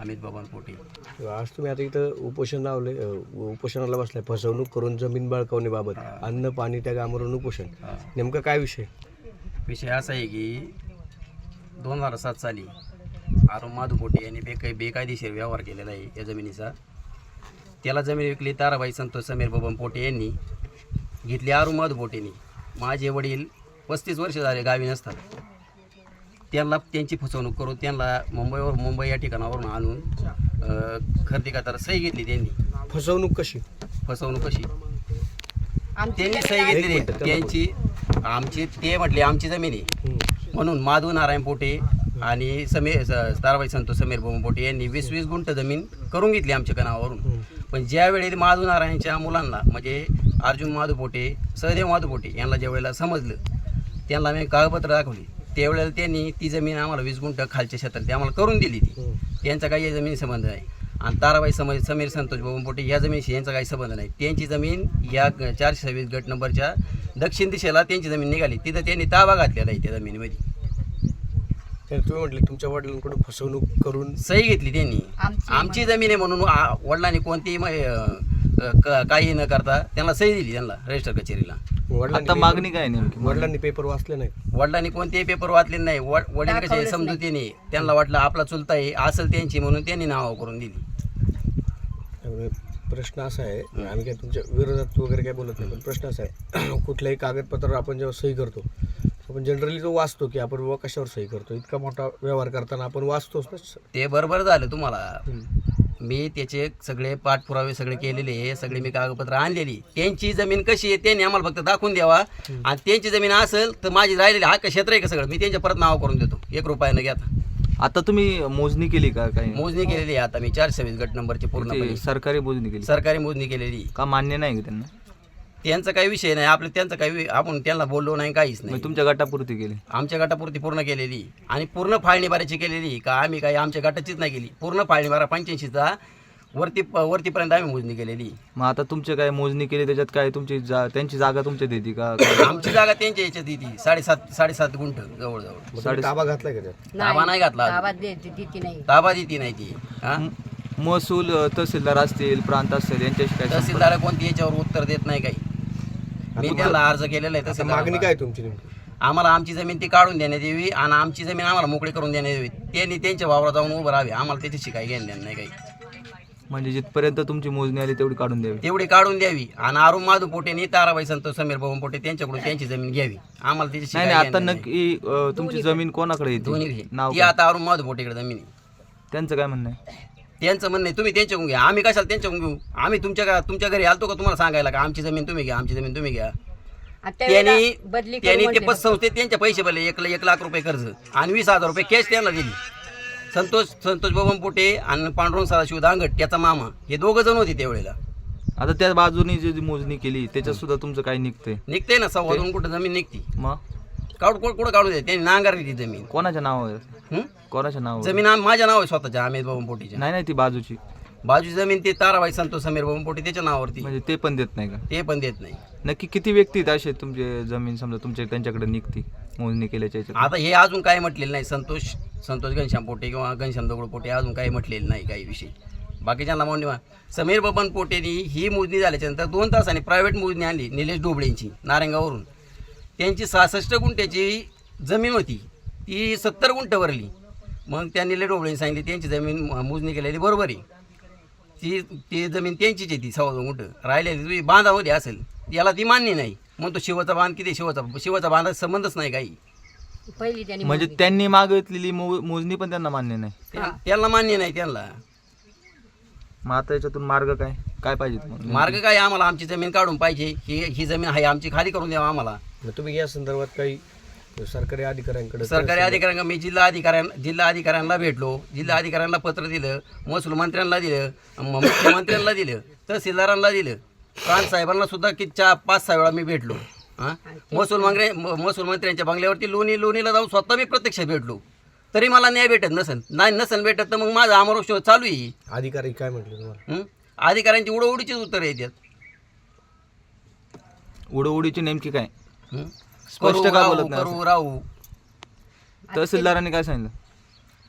अमित बबन पोटे. आज तुम्ही आता इथं उपोषण लावले, उपोषणाला बसलाय फसवणूक करून जमीन बळकावण्याबाबत, अन्न पाणी त्या कामावरून उपोषण. नेमकं काय विषय? विषय असा आहे की 2007 साली अरुण माधू पोटे यांनी बेकायदेशीर व्यवहार केलेला आहे या जमिनीचा. त्याला जमीन विकली ताराबाई संतोष समीर बबन पोटे यांनी घेतली अरुण माधू पोटेंनी. माझे वडील 35 वर्ष झाले गावी नसतात. त्यांना त्यांची फसवणूक करून त्यांना मुंबई या ठिकाणावरून आणून खरेदी करताना सही घेतली त्यांनी. फसवणूक कशी? त्यांनी सही घेतली त्यांची. आमची ते म्हटले आमची जमीन आहे म्हणून माधू नारायण पोटे आणि ताराबाई संतोष समीर बबन पोटे यांनी 20 गुंठ जमीन करून घेतली आमच्या नावावरून. पण ज्यावेळी माधू नारायणच्या मुलांना म्हणजे अर्जुन माधू पोटे, सहदेव माधू पोटे यांना ज्या वेळेला समजलं, त्यांना मी कागदपत्र दाखवली, त्यावेळेला त्यांनी ती जमीन आम्हाला 20 गुंठ खालच्या क्षेत्रात आम्हाला करून दिली. ती त्यांचा काही या जमीन संबंध नाही. आणि ताराबाई समीर संतोष बबन पोटे या जमिनीशी यांचा काही संबंध नाही. त्यांची जमीन या 426 गट नंबरच्या दक्षिण दिशेला त्यांची जमीन निघाली, तिथं त्यांनी ताबा घातलेला आहे त्या जमिनीमध्ये. तुम्ही म्हटले तुमच्या वडिलांकडून फसवणूक करून सही घेतली त्यांनी. आमची जमीन आहे म्हणून वडिलांनी कोणतीही काही न करता त्यांना सही दिली त्यांना रजिस्टर कचेरीला. आता मागणी काय नेमकी? वडिलांनी पेपर वाचले नाही? वडिलांनी कोणतेही पेपर वाचले नाही. वडील कसे समजुतीने त्यांना वाटलं आपला चुलता आहे असेल त्यांची म्हणून त्यांनी नाव करून दिली. प्रश्न असा आहे, आम्ही काय तुमच्या विरोधात वगैरे काय बोलत नाही, पण प्रश्न असा आहे, कुठल्याही कागदपत्र आपण जेव्हा सही करतो आपण जनरली जो वाचतो की आपण कशावर सही करतो, इतका मोठा व्यवहार करताना आपण वाचतोच ना. ते बरोबर झालं तुम्हाला. मी त्याचे सगळे पाठपुरावे सगळे केलेले आहे, सगळे मी कागदपत्र आणलेली. त्यांची जमीन कशी आहे त्यांनी आम्हाला फक्त दाखवून द्यावा. आणि त्यांची जमीन असेल तर माझी राहिलेली हा क्षेत्र आहे का सगळं मी त्यांच्या परत नाव करून देतो 1 रुपयानं घ्या. आता तुम्ही मोजणी केली का? काही मोजणी केलेली आहे आता मी 426 गट नंबरची पूर्ण सरकारी मोजणी केली? सरकारी मोजणी केलेली. का मान्य नाही का त्यांना? त्यांचा काही विषय नाही आपलं, त्यांचा काही आपण त्यांना बोललो नाही, काहीच नाही. तुमच्या गटापुरती केली? आमच्या गटापुरती पूर्ण केलेली आणि पूर्ण फाळणी बाराची केलेली. का आम्ही काही आमच्या गटाचीच नाही केली, पूर्ण फाळणी बारा 85चा वरतीपर्यंत आम्ही मोजणी केलेली. मग आता तुमचे काय मोजणी केली त्याच्यात काय तुमची त्यांची जागा तुमच्या देते का? आमची जागा त्यांच्या याच्यात देती 7.5 गुंठ जवळजवळ. ताबा घातला का त्यात? ताबा नाही घातला, ताबा देती नाही ती. महसूल तहसीलदार असतील, प्रांत असतील यांच्याशी काय? तहसीलदार कोणती याच्यावर उत्तर देत नाही काही. मी त्याला अर्ज केलेला आहे. तसं मागणी काय तुमची नेमकी? आम्हाला आमची जमीन ती काढून देण्यात यावी आणि आमची जमीन आम्हाला मोकळी करून देण्यात यावी. त्यांनी त्यांच्या वावरात जाऊन उभं राहावे, आम्हाला त्याच्याशी काही घेणं देणं नाही काही. म्हणजे जिथपर्यंत तुमची मोजणी आली तेवढी काढून द्यावी? तेवढी काढून द्यावी. आणि अरुण माधू पोटेनी ताराबाई संतोष समीर बबन पोटे त्यांच्याकडून त्यांची जमीन घ्यावी, आम्हाला त्याच्याशी नाही. आता नक्की तुमची जमीन कोणाकडे येते? नाव ती आता अरुण माधू पोटेकडे जमीन आहे. त्यांचं काय म्हणणं आहे? त्यांचं म्हणणं आहे तुम्ही त्यांच्याकडून घ्या, आम्ही कशाला त्यांच्याकडून घेऊ? आम्ही तुमच्या घरी आलतो का तुम्हाला सांगायला का आमची जमीन तुम्ही घ्या, आमची जमीन तुम्ही घ्या? त्यांनी ते पतसंस्थेत त्यांचे पैसे भरले 1 लाख रुपये कर्ज आणि 20,000 रुपये कॅश त्यांना दिली. संतोष बबन पोटे आणि पांडुरंग सदाशिव दांगट त्याचा मामा हे 2 जण होते त्यावेळेला. आता त्या बाजूनी जी मोजणी केली त्याच्यात सुद्धा तुमचं काय निघते ना 2.25 कुठं जमीन निघती. मग कुठं काढून द्या त्यांनी नांगरली ती जमीन. कोणाच्या नावावर? कोणाच्या नावावर जमीन माझ्या नाव आहे स्वतःच्या अमित बबन पोटेच्या. नाही ती बाजूची जमीन ते ताराबाई संतोष समीर बबन पोटे त्याच्या नावावरती. म्हणजे ते पण देत नाही का? ते पण देत नाही. नक्की किती व्यक्ती असे तुमचे जमीन समजा त्यांच्याकडे निघती मोजणी केल्याच्या याच्यात? आता हे अजून काही म्हटलेलं नाही. संतोष घनश्याम पोटे किंवा घनश्याम दगड पोटे अजून काही म्हटलेलं नाही काही विषय. बाकीच्यांना म्हणून समीर बबन पोटेनी ही मोजणी झाल्याच्यानंतर 2 तासांनी प्रायव्हेट मोजणी आणली निलेश डोबळेंची नारायणगाववरून. त्यांची 66 गुंठ्याची जमीन होती ती 70 गुंठ भरली. मग त्या निलेश डोबळेंनी सांगितली त्यांची जमीन मोजणी केलेली बरोबर आहे, ती जमीन त्यांचीच आहे, ती 2.25 गुंठ राहिलेली तुम्ही बांधामध्ये असेल याला ती मान्य नाही. मग तो शिवाचा बांध किती शिवाचा बांधाचा संबंधच नाही काही. म्हणजे त्यांनी मागितलेली मोजणी पण त्यांना मान्य नाही? त्यांना मान्य नाही त्यांना. मग आता याच्यातून मार्ग काय पाहिजे तुम्हाला? मार्ग काय आम्हाला आमची जमीन काढून पाहिजे. ही जमीन आहे आमची खाली करून द्यावा आम्हाला. तुम्ही या संदर्भात काही सरकारी अधिकाऱ्यांना मी जिल्हा अधिकाऱ्यांना भेटलो, जिल्हा अधिकाऱ्यांना पत्र दिलं, महसूल मंत्र्यांना दिलं, मुख्यमंत्र्यांना दिलं, तहसीलदारांना दिलं, प्रांत साहेबांना सुद्धा 5-6 वेळा मी भेटलो. महसूल मंत्र्यांच्या बंगल्यावरती लोणीला जाऊन स्वतः मी प्रत्यक्ष भेटलो, तरी मला न्याय भेटत नसेल भेटत तर मग माझा अमरोष चालू आहे. अधिकारी काय म्हटले तुम्हाला? अधिकाऱ्यांची उडोउडीचीच उत्तर येतात. उडोउडीची नेमकी काय स्पष्ट का बोलत नाही? राहू. तहसीलदारांनी काय सांगितलं?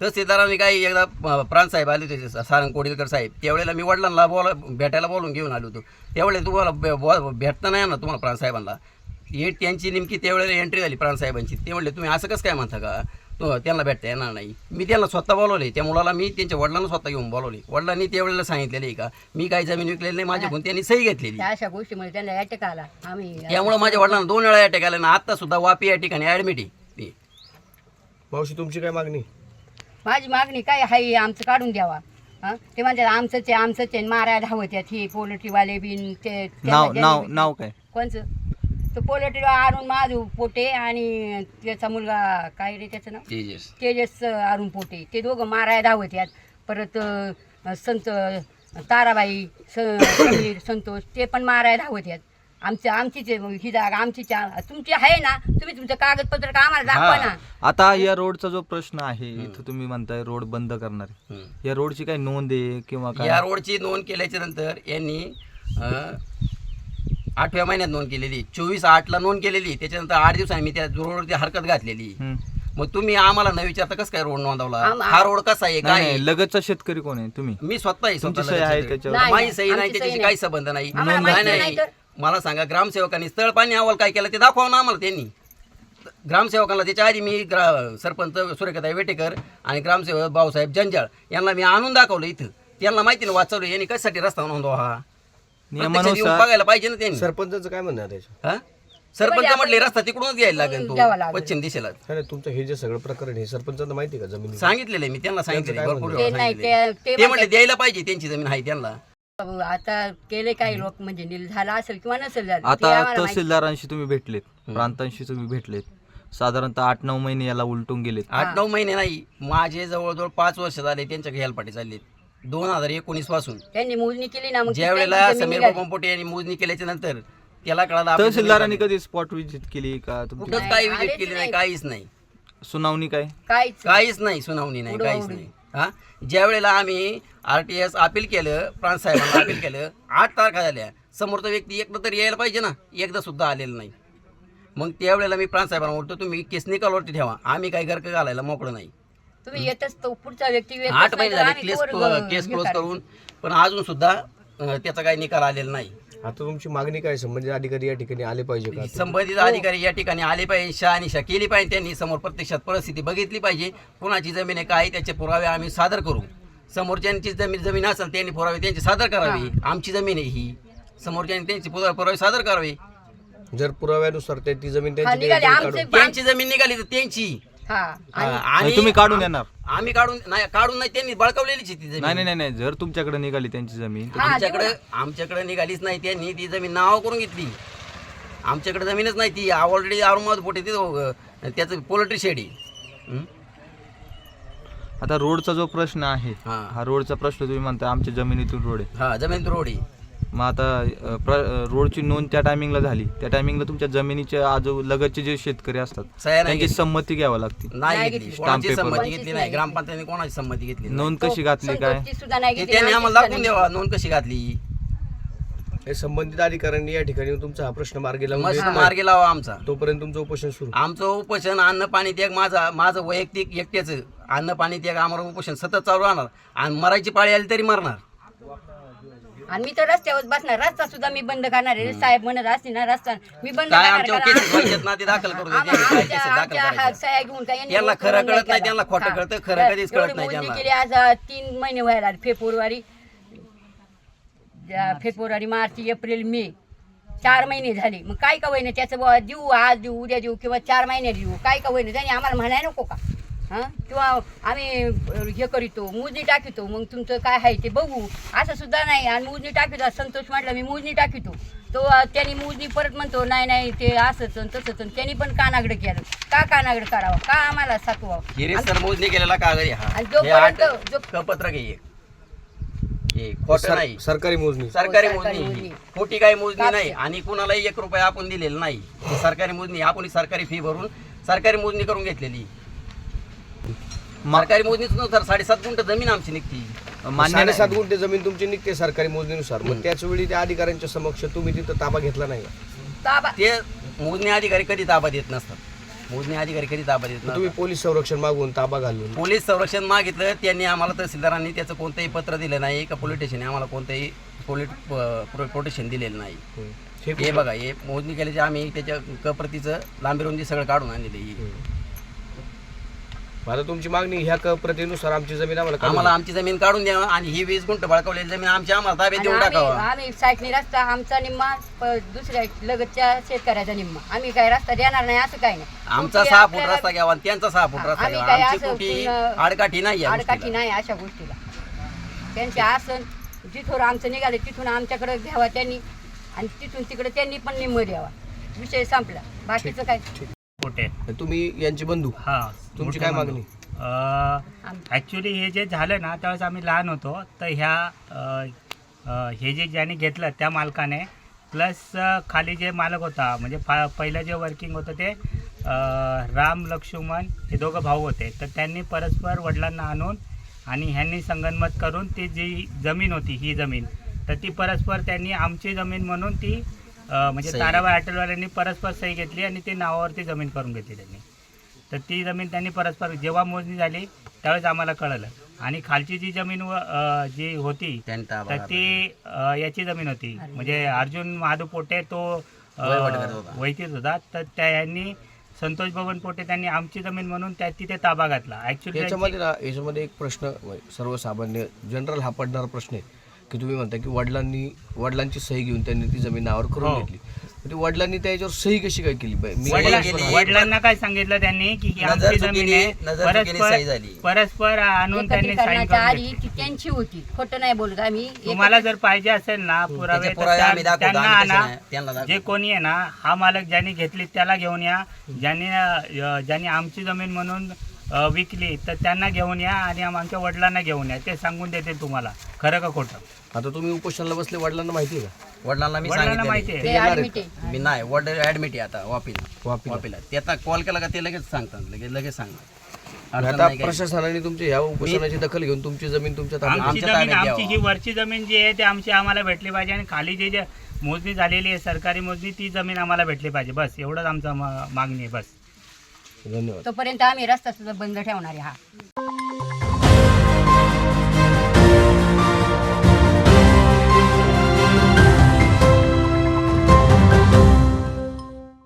तहसीलदारांनी काही एकदा प्रांतसाहेब आले होते सारंग कोडीलकर साहेब, त्यावेळेला मी वडिलांना भेटायला बोलून घेऊन आलो होतो. त्यावेळेला तुम्हाला भेटता नाही ना तुम्हाला प्रांतसाहेबांना, हे त्यांची नेमकी त्यावेळेला एंट्री झाली प्रांतसाहेबांची. ते म्हणले तुम्ही असं कसं काय म्हणता का, तो त्यांना भेटता येणार नाही. मी त्यांना स्वतः बोलवले, त्या मुलाला मी त्यांच्या वडिलांना स्वतः घेऊन बोलवले. वडिलांनी त्यावेळेला सांगितलेलं आहे का मी काही जमीन विकलेली नाही, माझ्याकडून त्यांनी सही घेतलेली. त्या अशा गोष्टीमुळे त्यांना अटॅक आला. आम्ही त्यामुळे माझ्या वडिलांना 2 वेळा अटॅक आला ना, आता सुद्धा वापी या ठिकाणी ॲडमिट आहे. मावशी तुमची काय मागणी? माझी मागणी काय आहे, आमचं काढून द्यावा. ते म्हणतात आमचंच आहे मारायला हवत्यात हे पोल्ट्रीवाले बिन ते नाव काय कोणचं तो पोल्ट्री अरुण महादेव पोटे आणि त्याचा मुलगा काय रे त्याचं नाव तेजस अरुण पोटे, ते दोघं मारायला धावत्यात. परत संत ताराबाई समीर संतोष ते पण मारायला धावत्यात. आमचीच ही जागा आमचीच तुमची आहे ना, तुम्ही तुमचं कागदपत्र का आम्हाला दाखवा ना. आता या रोडचा जो प्रश्न आहे इथं तुम्ही म्हणताय रोड बंद करणार आहे, या रोडची काही नोंद आहे किंवा काय? या रोडची नोंद केल्याच्या नंतर यांनी 8व्या महिन्यात नोंद केलेली, 24/8ला नोंद केलेली. त्याच्यानंतर 8 दिवसांनी मी त्या रोडवरती हरकत घातलेली. मग तुम्ही आम्हाला न विचारता कसं काय रोड नोंदवला? हा रोड कसा आहे काय नाही, लगतचा शेतकरी कोण आहे? तुम्ही मी स्वतः तुमची सही आहे त्याच्यावर? माझी सही नाही, त्याच्याशी काही संबंध नाही. आम्हाला माहिती नाही नाही नाही, मला सांगा ग्रामसेवकांनी स्थळ पाणी अहवाल काय केला ते दाखवा ना आम्हाला. त्यांनी ग्रामसेवकांना त्याच्या आधी मी सरपंच सुरेखाताई वेटेकर आणि ग्रामसेवक भाऊसाहेब जंजाळ यांना मी आणून दाखवलं इथं. त्यांना माहिती ना वाचवलं यांनी कशासाठी रस्ता नोंदवा. हा प्रत्यक्ष येऊन बघायला पाहिजे ना त्यांनी. सरपंचाचं काय म्हणणं आहे त्याच्या? हा सरपंच म्हटले रस्ता तिकडूनच घ्यायला लागेल तो पश्चिम दिशेला. नाही तुमचं हे जे सगळं प्रकरण हे सरपंचांना माहिती आहे का जमीन? सांगितलेलं आहे मी त्यांना, सांगितलेलं आहे, भरपूर ते वेळा नाही सांगितलेलं आहे. ते म्हटले द्यायला पाहिजे, त्यांची जमीन आहे त्यांना. आता केले काही लोक म्हणजे नील झाला असेल किंवा नसेल झालं ते आता आम्हाला माहिती. तहसीलदारांशी तुम्ही भेटलेत, प्रांतांशी तुम्ही भेटलेत, साधारणतः 8-9 महिने याला उलटून गेलेत. 8-9 महिने नाही, माझे जवळजवळ 5 वर्ष झाले त्यांच्या हेलपाटी चालले. 2019 पासून त्यांनी मोजणी केली ना, मग ज्या वेळेला समीर पोटे यांनी मोजणी केल्याच्या नंतर त्याला कळालं आपली तहसीलदारांनी कधी स्पॉट व्हिजिट केली का तुमची? कुठंच काही विजिट केली नाही, काहीच नाही, सुनावणी काय? काहीच नाही, सुनावणी नाही, काहीच नाही. हा ज्या वेळेला आम्ही RTS अपील केलं, प्रांतसाहेबांना अपील केलं, 8 तारखा झाल्या, समोरचा व्यक्ती एकदा तरी यायला पाहिजे ना, एकदा सुद्धा आलेलं नाही. मग त्यावेळेला मी प्रांतसाहेबांना बोलतो तुम्ही केस निकालवरती ठेवा, आम्ही काही गरक घालायला मोकळं नाही. तुम्ही येतच तो पुढचा व्यक्ती 8 महिने झाले केस क्लोज करून, पण अजून सुद्धा त्याचा काही निकाल आलेला नाही. आता तुमची मागणी काय? संबंधित अधिकारी या ठिकाणी आले पाहिजे का? संबंधित अधिकारी या ठिकाणी आले पाहिजे, शहानिशा केली पाहिजे, त्यांनी समोर प्रत्यक्षात परिस्थिती बघितली पाहिजे. कुणाची जमीन आहे काय त्याचे पुरावे आम्ही सादर करू. समोरच्यांची जमीन असेल त्यांनी पुरावे त्यांचे सादर करावे. आमची जमीन आहे ही, समोरच्यांनी त्यांची पुरावे सादर करावे. जर पुराव्यानुसार ती जमीन त्यांची जमीन निघाली तर त्यांची, आणि तुम्ही काढून येणार? आम्ही काढून नाही, त्यांनी बळकावलेलीच ती जमीन. नाही, जर तुमच्याकडे निघाली त्यांची जमीन, आमच्याकडे निघालीच नाही, त्यांनी ती जमीन नाव करून घेतली. आमच्याकडे जमीनच नाही, ती ऑलरेडी अरुण पोटे त्याचं पोल्ट्री शेड आहे. आता रोडचा जो प्रश्न आहे, हा रोडचा प्रश्न तुम्ही म्हणता आमच्या जमिनीतून रोड आहे. हा जमिनीतून रोड आहे. मग आता रोडची नोंद त्या टायमिंगला झाली, त्या टायमिंगला तुमच्या जमिनीच्या लगतचे जे शेतकरी असतात त्यांची संमती घ्यावी लागते. नाही घेतली, कोणाची संमती घेतली नाही, ग्रामपंचायतीने कोणाची संमती घेतली. नोंद कशी घातली काय त्यांनी आम्हाला दाखवून द्यावा नोंद कशी घातली. हे संबंधित अधिकाऱ्यांनी या ठिकाणी तुमचा हा प्रश्न मार्गी लावा आमचा. तोपर्यंत तुमचं उपोषण सुरू. आमचं उपोषण अन्न पाणी त्याग माझं वैयक्तिक एकट्याचं अन्न पाणी त्याग आम्हाला उपोषण सतत चालू राहणार आणि मरायची पाळी आली तरी मरणार. आणि मी तर रस्त्यावर बसणार, रस्ता सुद्धा मी बंद करणार आहे. साहेब म्हणत असतील ना रस्ता मी बंद काय करणार. आमच्या केसेस व्हायच्यात ना ते दाखल करू दे. सह्या घेऊन काय यांनी यांना खरं मोजणी कळत नाही, केला. त्यांना खोटं कळतं, खरं कधीच कळत नाही एवढी मोजणी त्यांना. केली आज 3 महिने व्हायला आले. फेब्रुवारी मार्च एप्रिल मे 4 महिने झाले. मग काय का होईना त्याचं बाबा देऊ, आज देऊ, उद्या देऊ किंवा 4 महिने देऊ, काय का होईना त्यांनी आम्हाला म्हणाय नको का? किंवा आम्ही हे करीतो मोजणी टाकितो, मग तुमचं काय आहे ते बघू, असं सुद्धा नाही. आणि मोजणी टाकितो, संतोष म्हटलं मी मोजणी टाकितो, तो त्यांनी मोजणी परत म्हणतो नाही ते असंच तसंच. त्यांनी पण कानागडं केलं. का कानागडं करावं, का आम्हाला सातवावं? सर मोजणी केलेला कागद आणि जोपर्यंत पत्रक खोटं नाही. सरकारी मोजणी ही खोटी काही मोजणी नाही आणि कुणालाही 1 रुपया आपण दिलेला नाही. सरकारी मोजणी आपण सरकारी फी भरून सरकारी मोजणी करून घेतलेली. सरकारी मोजणीनुसार 7.5 गुंठ जमीन आमची निघती. 7.5 गुंठे जमीन तुमची निघते सरकारी मोजणीनुसार. मग त्याच वेळी त्या अधिकाऱ्यांच्या समक्ष तुम्ही तिथं ताबा घेतला नाही का? ते मोजणी अधिकारी कधी ताबा देत नसतात. मोजणी अधिकारी कधी ताबा देत तुम्ही नाही. पोलीस संरक्षण मागून ताबा घालून पोलीस संरक्षण मागितलं, त्यांनी आम्हाला तहसीलदारांनी त्याचं कोणतंही पत्र दिलं नाही का पोलीस स्टेशनने आम्हाला कोणतंही पोलीस प्रोटेक्शन दिलेलं नाही. हे बघा, हे मोजणी केल्याचे आम्ही त्याच्या कप्रतीचं लांबीरुंदी सगळं काढून आणलेलं ही. आता तुमची मागणी ह्या प्रतीनुसार आमची जमीन आम्हाला काढून आम्हाला आमची जमीन काढून द्यावं आणि ही 20 गुंठ बळकावलेली जमीन आम्हाला ताब्यात देऊन टाकावं. आम्ही साईटने रस्ता आमचा निम्मा दुसऱ्या लगतच्या शेतकऱ्याचा निम्मा, आम्ही काय रस्ता देणार नाही असं काही नाही. आमचा 6 फूट रस्ता घ्यावा आणि त्यांचा 6 फूट रस्ता आम्ही घ्यावा. काय आमची असं कुठे पूर्ण आडकाठी नाही आहे आडकाठी नाही अशा गोष्टीला. त्यांचे आसन जिथून आमचं निघाले तिथून आमच्याकडे घ्यावा त्यांनी आणि तिथून तिकडे त्यांनी पण निम्म द्यावा. विषय संपला. बाकीचं काय कुठे तुम्ही यांची बंधू हा तुमची काय मागणी? ॲक्च्युली हे जे झालं ना त्यावेळेस आम्ही लहान होतो, तर हे जे ज्याने घेतलं त्या मालकाने प्लस खाली जे मालक होता म्हणजे पहिलं जे वर्किंग होतं ते राम लक्ष्मण हे दोघं भाऊ होते. तर त्यांनी परस्पर वडिलांना आणून आणि ह्यांनी संगनमत करून ती जी जमीन होती ही जमीन तर ती परस्पर त्यांनी आमची जमीन म्हणून ती म्हणजे सही. ताराबाई हॉटेलवाल्यांनी परस्पर सही घेतली आणि ती नावावरती जमीन करून घेतली त्यांनी. तर ती जमीन त्यांनी परस्पर जेव्हा मोजणी झाली त्यावेळेस आम्हाला कळलं आणि खालची जी जमीन जी होती त्यांनी ताबा तर ती याची जमीन होती म्हणजे अर्जुन महादू पोटे तो वहीवटकर होता. वैतीत होता. तर त्या यांनी संतोष भवन पोटे त्यांनी आमची जमीन म्हणून त्या तिथे ताबा घातला. ॲक्च्युली याच्यामध्ये एक प्रश्न सर्वसामान्य जनरल हा पडणारा प्रश्न आहे की तुम्ही म्हणता की वडिलांची सही घेऊन त्यांनी ती जमीन नावावर करून हो. घेतली. ती वडिलांनी त्याच्यावर सही कशी काय केली? वडिलांना काय सांगितलं त्यांनी की ही नजर आमची जमीन आहे चुकीने सही झाली. परस्पर आणून त्यांनी साईन एकत्रीकरणाच्या करून आधी घेतली. ती त्यांची होती. खोटं नाही बोलत आम्ही. तुम्हाला जर पाहिजे असेल ना पुरावे त्याचे तर पुरावे आम्ही दाखवतो. त्यांना आम्ही तसे आणा. नाही. त्यांना दाखवतो. जे कोणी आहे ना हा मालक ज्यांनी घेतली त्याला घेऊन या, ज्यांनी आमची जमीन म्हणून विकली तर त्यांना घेऊन या आणि आमच्या वडिलांना घेऊन या. ते सांगून देतील तुम्हाला खरं का खोटं. आता तुम्ही उपोषणाला बसले, वडिलांना माहिती आहे का? वडिलांना मी वडिलांना सांगितलं माहिती नाही. आहे. ते admit आहे. मी नाही, वडील ऍडमिट आहे आता वापीला. वापीला. त्याचा कॉल केला का ते लगेच सांगतात, लगेच सांगतात. अडचण आता नाही काही. प्रशासनाने तुमच्या ह्या उपोषणाची दखल घेऊन तुमची जमीन तुमच्या ताब्यात आमची आमच्या जमीन ताब्यात आमची ही वरची जमीन जी आहे ती आम्हाला भेटली पाहिजे आणि खाली जे मोजणी झालेली आहे सरकारी मोजणी ती जमीन आम्हाला भेटली पाहिजे. बस एवढंच आमचं मागणी आहे. बस धन्यवाद. तोपर्यंत आम्ही रस्ता सुद्धा बंद ठेवणार आहे. हा